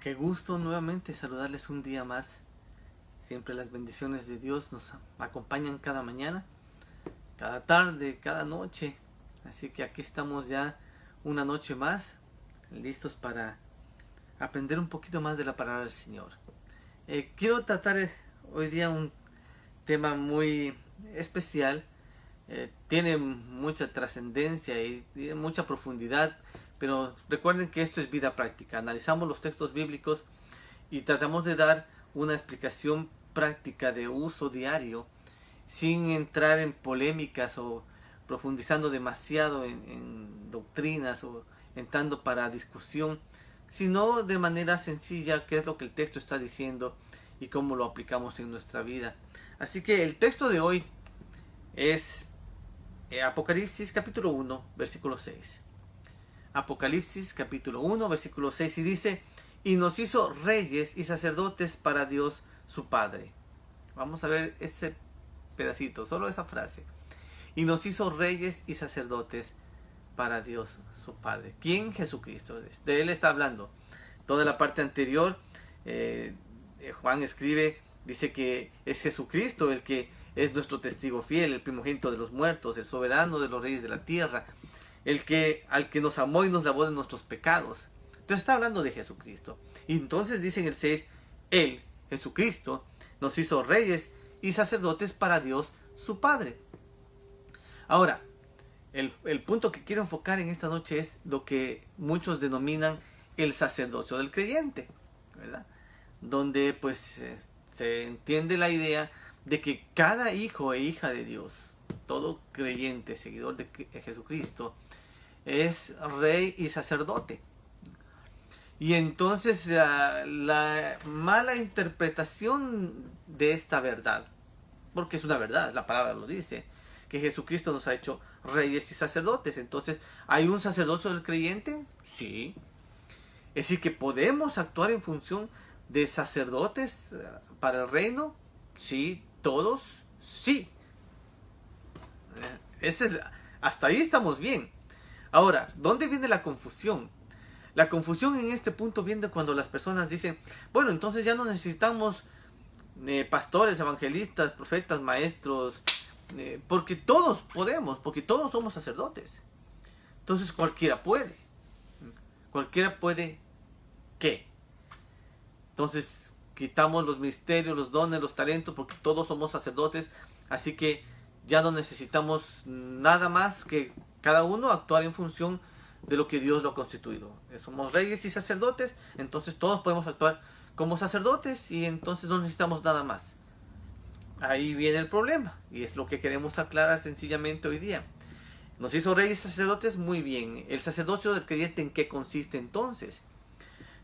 Qué gusto nuevamente saludarles un día más. Siempre las bendiciones de Dios nos acompañan cada mañana, cada tarde, cada noche. Así que aquí estamos ya una noche más, listos para aprender un poquito más de la palabra del Señor. Quiero tratar hoy día un tema muy especial. Tiene mucha trascendencia y mucha profundidad, pero recuerden que esto es vida práctica. Analizamos los textos bíblicos y tratamos de dar una explicación práctica de uso diario sin entrar en polémicas o profundizando demasiado en doctrinas o entrando para discusión, sino de manera sencilla qué es lo que el texto está diciendo y cómo lo aplicamos en nuestra vida. Así que el texto de hoy es Apocalipsis capítulo 1, versículo 6. Apocalipsis capítulo 1, versículo 6, y dice: y nos hizo reyes y sacerdotes para Dios su Padre. Vamos a ver ese pedacito, solo esa frase. Y nos hizo reyes y sacerdotes para Dios su Padre. ¿Quién? Jesucristo. De Él está hablando. Toda la parte anterior, Juan escribe, dice que es Jesucristo el que es nuestro testigo fiel, el primogénito de los muertos, el soberano de los reyes de la tierra, al que nos amó y nos lavó de nuestros pecados. Entonces está hablando de Jesucristo. Y entonces dice en el 6, Él, Jesucristo, nos hizo reyes y sacerdotes para Dios su Padre. Ahora, el punto que quiero enfocar en esta noche es lo que muchos denominan el sacerdocio del creyente, ¿verdad? Donde pues se entiende la idea de que cada hijo e hija de Dios, todo creyente, seguidor de Jesucristo, es rey y sacerdote. Y entonces la mala interpretación de esta verdad, porque es una verdad, la palabra lo dice, que Jesucristo nos ha hecho reyes y sacerdotes. Entonces, ¿hay un sacerdocio del creyente? Sí. Es decir, que podemos actuar en función de sacerdotes para el reino. Sí, todos, sí. Hasta ahí estamos bien. Ahora, ¿dónde viene la confusión? La confusión en este punto viene cuando las personas dicen, bueno, entonces ya no necesitamos pastores, evangelistas, profetas, maestros, porque todos podemos, porque todos somos sacerdotes. Entonces cualquiera puede. Cualquiera puede, ¿qué? Entonces quitamos los misterios, los dones, los talentos, porque todos somos sacerdotes, así que ya no necesitamos nada más que cada uno actuar en función de lo que Dios lo ha constituido. Somos reyes y sacerdotes, entonces todos podemos actuar como sacerdotes y entonces no necesitamos nada más. Ahí viene el problema y es lo que queremos aclarar sencillamente hoy día. Nos hizo reyes y sacerdotes, muy bien. ¿El sacerdocio del creyente en qué consiste entonces?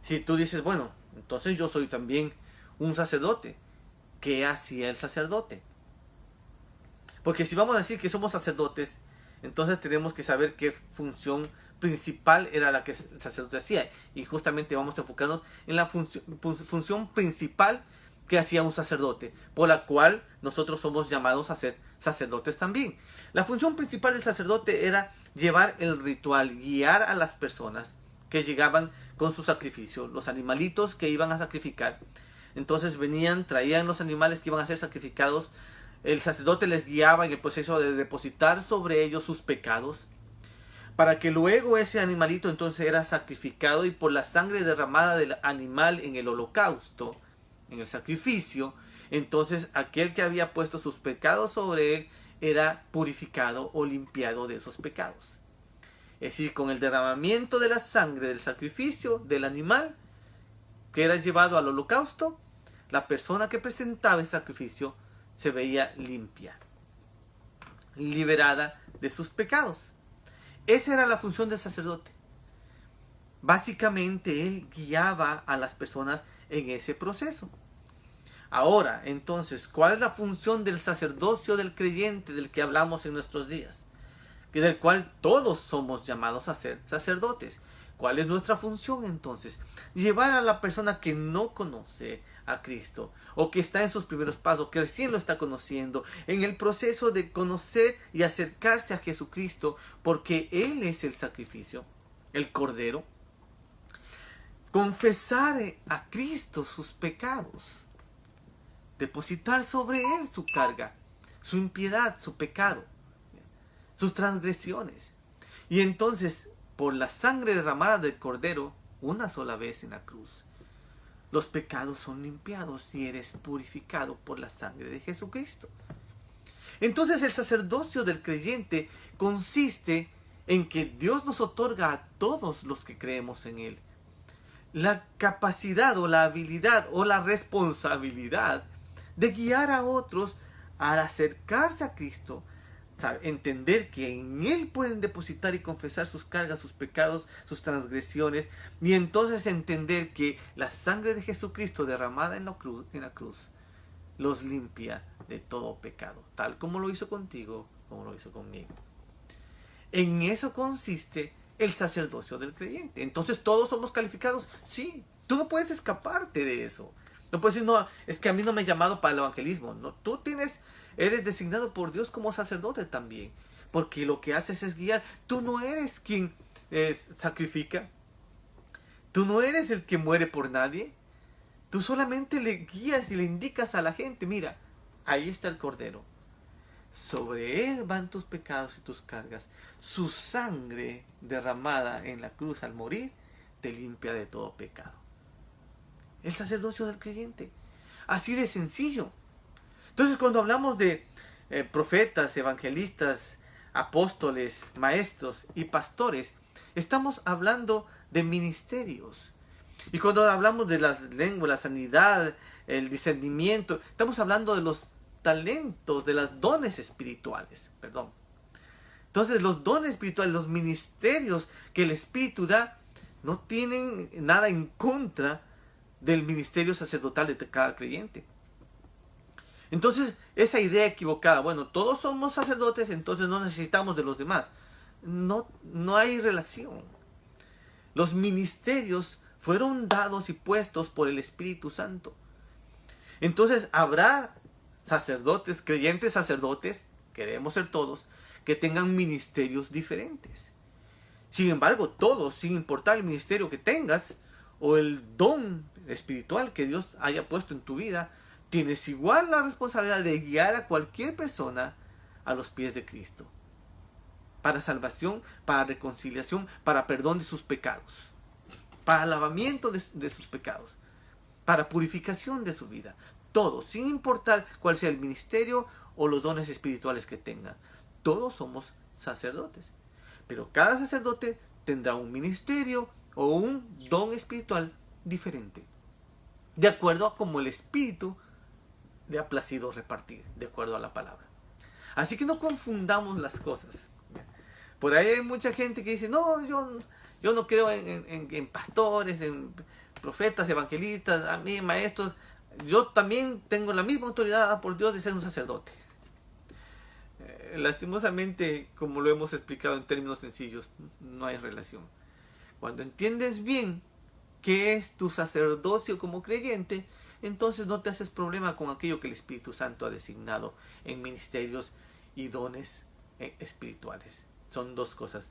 Si tú dices, bueno, entonces yo soy también un sacerdote, ¿qué hacía el sacerdote? Porque si vamos a decir que somos sacerdotes, entonces tenemos que saber qué función principal era la que el sacerdote hacía. Y justamente vamos a enfocarnos en la función principal que hacía un sacerdote, por la cual nosotros somos llamados a ser sacerdotes también. La función principal del sacerdote era llevar el ritual, guiar a las personas que llegaban con su sacrificio, los animalitos que iban a sacrificar. Entonces venían, traían los animales que iban a ser sacrificados. El sacerdote les guiaba en el proceso de depositar sobre ellos sus pecados, para que luego ese animalito entonces era sacrificado y por la sangre derramada del animal en el holocausto, en el sacrificio, entonces aquel que había puesto sus pecados sobre él era purificado o limpiado de esos pecados. Es decir, con el derramamiento de la sangre del sacrificio del animal que era llevado al holocausto, la persona que presentaba el sacrificio se veía limpia, liberada de sus pecados. Esa era la función del sacerdote. Básicamente él guiaba a las personas en ese proceso. Ahora, entonces, ¿cuál es la función del sacerdocio del creyente del que hablamos en nuestros días? Del cual todos somos llamados a ser sacerdotes. ¿Cuál es nuestra función entonces? Llevar a la persona que no conoce a Cristo o que está en sus primeros pasos, que recién lo está conociendo, en el proceso de conocer y acercarse a Jesucristo, porque Él es el sacrificio, el Cordero. confesar a Cristo sus pecados, depositar sobre Él su carga, su impiedad, su pecado, sus transgresiones. Y entonces, por la sangre derramada del Cordero, una sola vez en la cruz, los pecados son limpiados y eres purificado por la sangre de Jesucristo. Entonces el sacerdocio del creyente consiste en que Dios nos otorga a todos los que creemos en Él la capacidad o la habilidad o la responsabilidad de guiar a otros al acercarse a Cristo, entender que en Él pueden depositar y confesar sus cargas, sus pecados, sus transgresiones, y entonces entender que la sangre de Jesucristo derramada en la cruz los limpia de todo pecado, tal como lo hizo contigo, como lo hizo conmigo. En eso consiste el sacerdocio del creyente. Entonces, ¿todos somos calificados? Sí. Tú no puedes escaparte de eso. No puedes decir, no, es que a mí no me he llamado para el evangelismo. No, tú eres designado por Dios como sacerdote también. Porque lo que haces es guiar. Tú no eres quien sacrifica. Tú no eres el que muere por nadie. Tú solamente le guías y le indicas a la gente, mira, ahí está el Cordero. Sobre Él van tus pecados y tus cargas. Su sangre derramada en la cruz al morir te limpia de todo pecado. El sacerdocio del creyente. Así de sencillo. Entonces, cuando hablamos de profetas, evangelistas, apóstoles, maestros y pastores, estamos hablando de ministerios. Y cuando hablamos de las lenguas, la sanidad, el discernimiento, estamos hablando de los talentos, de los dones espirituales, perdón. Entonces los dones espirituales, los ministerios que el Espíritu da, no tienen nada en contra del ministerio sacerdotal de cada creyente. Entonces esa idea equivocada, bueno, todos somos sacerdotes, entonces no necesitamos de los demás. No hay relación. Los ministerios fueron dados y puestos por el Espíritu Santo. Entonces habrá sacerdotes, creyentes sacerdotes, queremos ser todos, que tengan ministerios diferentes. Sin embargo, todos, sin importar el ministerio que tengas o el don espiritual que Dios haya puesto en tu vida, tienes igual la responsabilidad de guiar a cualquier persona a los pies de Cristo. Para salvación, para reconciliación, para perdón de sus pecados, para lavamiento de sus pecados, para purificación de su vida. Todos, sin importar cuál sea el ministerio o los dones espirituales que tengan. Todos somos sacerdotes. Pero cada sacerdote tendrá un ministerio o un don espiritual diferente. De acuerdo a cómo el Espíritu le ha placido repartir, de acuerdo a la palabra. Así que no confundamos las cosas. Por ahí hay mucha gente que dice, no, yo no creo en pastores, en profetas, evangelistas, a mí maestros. Yo también tengo la misma autoridad por Dios de ser un sacerdote. Lastimosamente, como lo hemos explicado en términos sencillos, no hay relación. Cuando entiendes bien qué es tu sacerdocio como creyente, entonces no te haces problema con aquello que el Espíritu Santo ha designado en ministerios y dones espirituales. Son dos cosas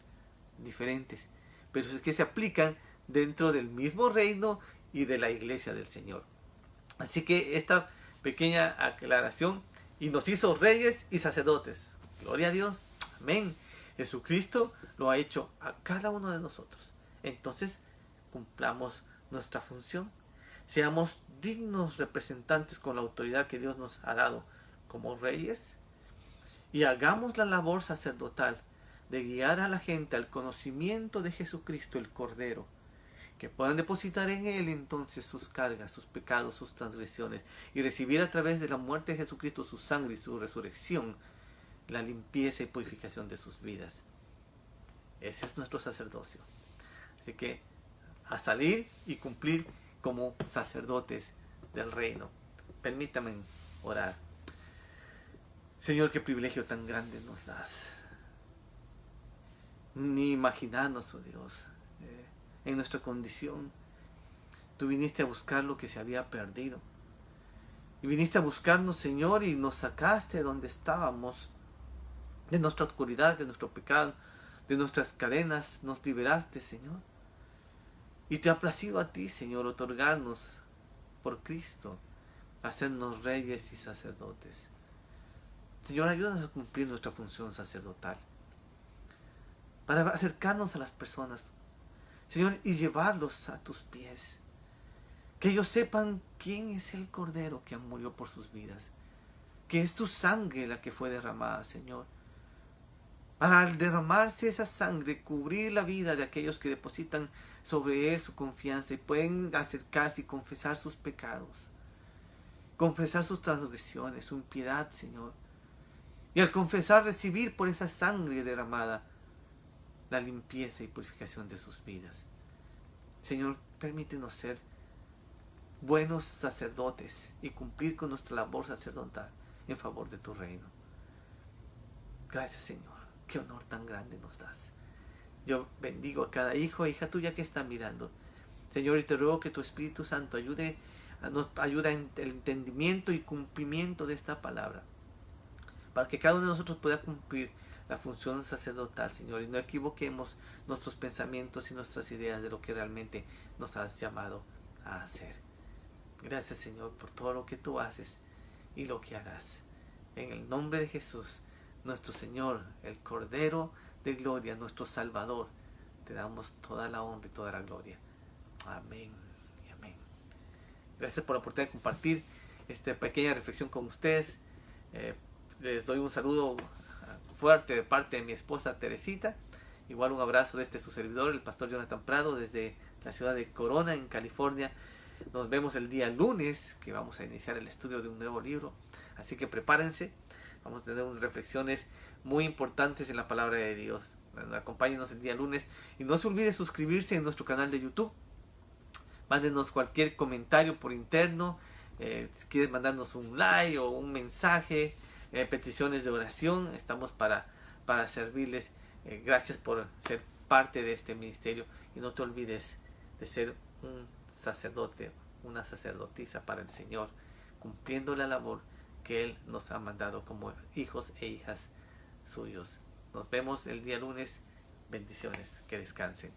diferentes, pero es que se aplican dentro del mismo reino y de la iglesia del Señor. Así que esta pequeña aclaración, y nos hizo reyes y sacerdotes. Gloria a Dios. Amén. Jesucristo lo ha hecho a cada uno de nosotros. Entonces, cumplamos nuestra función. Seamos dignos representantes con la autoridad que Dios nos ha dado como reyes. Y hagamos la labor sacerdotal de guiar a la gente al conocimiento de Jesucristo, el Cordero. Que puedan depositar en Él entonces sus cargas, sus pecados, sus transgresiones, y recibir a través de la muerte de Jesucristo su sangre y su resurrección, la limpieza y purificación de sus vidas. Ese es nuestro sacerdocio. Así que a salir y cumplir como sacerdotes del reino. Permítanme orar. Señor, qué privilegio tan grande nos das. Ni imaginarnos, oh Dios, en nuestra condición. Tú viniste a buscar lo que se había perdido. Y viniste a buscarnos, Señor, y nos sacaste de donde estábamos, de nuestra oscuridad, de nuestro pecado, de nuestras cadenas. Nos liberaste, Señor. Y te ha placido a ti, Señor, otorgarnos por Cristo, hacernos reyes y sacerdotes. Señor, ayúdanos a cumplir nuestra función sacerdotal, para acercarnos a las personas, Señor, y llevarlos a tus pies. Que ellos sepan quién es el Cordero que murió por sus vidas, que es tu sangre la que fue derramada, Señor. Para al derramarse esa sangre, cubrir la vida de aquellos que depositan sobre él su confianza y pueden acercarse y confesar sus pecados, confesar sus transgresiones, su impiedad, Señor. Y al confesar, recibir por esa sangre derramada la limpieza y purificación de sus vidas. Señor, permítenos ser buenos sacerdotes y cumplir con nuestra labor sacerdotal en favor de tu reino. Gracias, Señor. Qué honor tan grande nos das. Yo bendigo a cada hijo e hija tuya que está mirando. Señor, y te ruego que tu Espíritu Santo nos ayude en el entendimiento y cumplimiento de esta palabra, para que cada uno de nosotros pueda cumplir la función sacerdotal, Señor, y no equivoquemos nuestros pensamientos y nuestras ideas de lo que realmente nos has llamado a hacer. Gracias, Señor, por todo lo que tú haces y lo que harás. En el nombre de Jesús, nuestro Señor, el Cordero de Gloria, nuestro Salvador, te damos toda la honra y toda la gloria. Amén y amén. Gracias por la oportunidad de compartir esta pequeña reflexión con ustedes. Les doy un saludo fuerte de parte de mi esposa Teresita. Igual un abrazo de su servidor, el pastor Jonathan Prado, desde la ciudad de Corona, en California. Nos vemos el día lunes, que vamos a iniciar el estudio de un nuevo libro. Así que prepárense. Vamos a tener unas reflexiones muy importantes en la palabra de Dios. Acompáñenos el día lunes. Y no se olvide suscribirse en nuestro canal de YouTube. Mándenos cualquier comentario por interno. Si quieres mandarnos un like o un mensaje, peticiones de oración, estamos para servirles. Gracias por ser parte de este ministerio. Y no te olvides de ser un sacerdote, una sacerdotisa para el Señor, cumpliendo la labor que Él nos ha mandado como hijos e hijas suyos. Nos vemos el día lunes. Bendiciones. Que descansen.